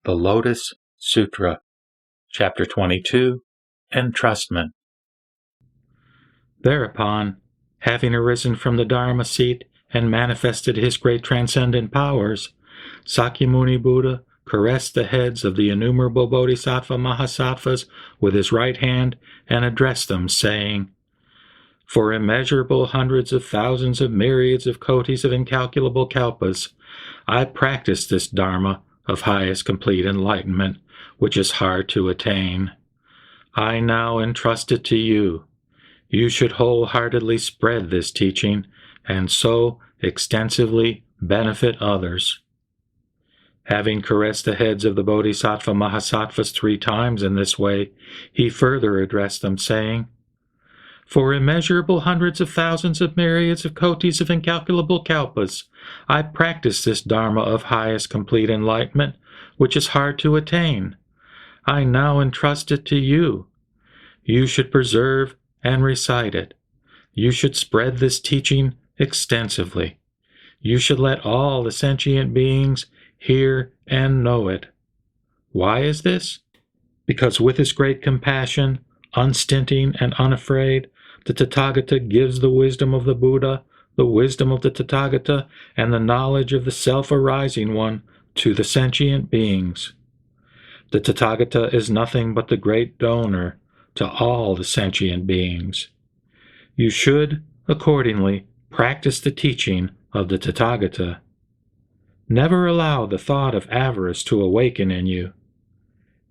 The Lotus Sutra, Chapter 22, Entrustment. Thereupon, having arisen from the Dharma seat and manifested his great transcendent powers, Sakyamuni Buddha caressed the heads of the innumerable Bodhisattva Mahasattvas with his right hand and addressed them, saying, "For immeasurable hundreds of thousands of myriads of kotis of incalculable kalpas, I practice this Dharma of highest complete enlightenment, which is hard to attain. I now entrust it to you. You should wholeheartedly spread this teaching, and so extensively benefit others." Having caressed the heads of the Bodhisattva Mahasattvas 3 times in this way, he further addressed them, saying, "For immeasurable hundreds of thousands of myriads of kotis of incalculable kalpas, I practice this Dharma of highest complete enlightenment, which is hard to attain. I now entrust it to you. You should preserve and recite it. You should spread this teaching extensively. You should let all the sentient beings hear and know it. Why is this? Because with his great compassion, unstinting and unafraid, the Tathagata gives the wisdom of the Buddha, the wisdom of the Tathagata, and the knowledge of the self-arising one to the sentient beings. The Tathagata is nothing but the great donor to all the sentient beings. You should, accordingly, practice the teaching of the Tathagata. Never allow the thought of avarice to awaken in you.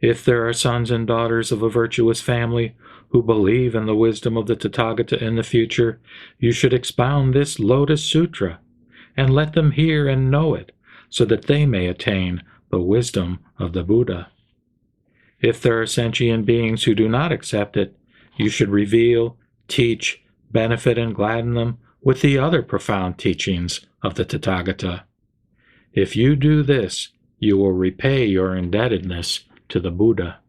If there are sons and daughters of a virtuous family who believe in the wisdom of the Tathagata in the future, you should expound this Lotus Sutra, and let them hear and know it, so that they may attain the wisdom of the Buddha. If there are sentient beings who do not accept it, you should reveal, teach, benefit, and gladden them with the other profound teachings of the Tathagata. If you do this, you will repay your indebtedness to the Buddha."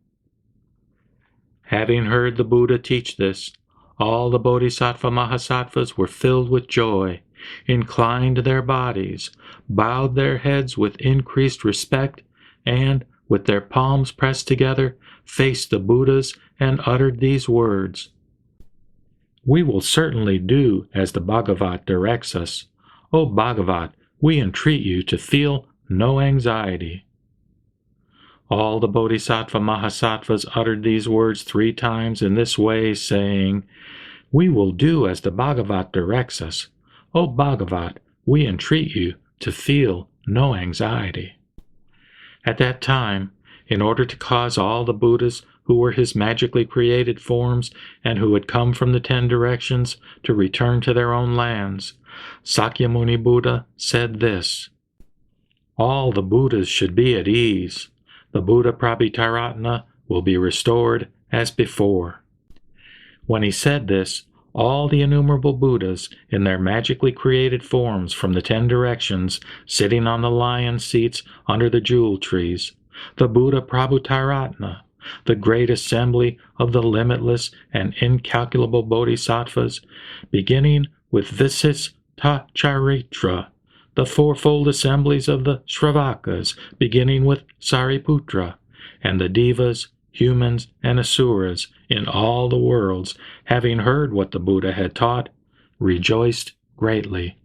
Having heard the Buddha teach this, all the Bodhisattva Mahasattvas were filled with joy, inclined their bodies, bowed their heads with increased respect, and, with their palms pressed together, faced the Buddhas and uttered these words: "We will certainly do as the Bhagavat directs us. O Bhagavat, we entreat you to feel no anxiety." All the Bodhisattva Mahasattvas uttered these words 3 times in this way, saying, "We will do as the Bhagavat directs us. O Bhagavat, we entreat you to feel no anxiety." At that time, in order to cause all the Buddhas who were his magically created forms and who had come from the 10 directions to return to their own lands, Sakyamuni Buddha said this: "All the Buddhas should be at ease. The Buddha Prabhitaratna will be restored as before." When he said this, all the innumerable Buddhas, in their magically created forms from the 10 directions, sitting on the lion seats under the jewel trees, the Buddha Prabhutaratna, the great assembly of the limitless and incalculable Bodhisattvas, beginning with Visistacharitra, the 4-fold assemblies of the Shravakas, beginning with Sariputra, and the Devas, humans, and Asuras in all the worlds, having heard what the Buddha had taught, rejoiced greatly.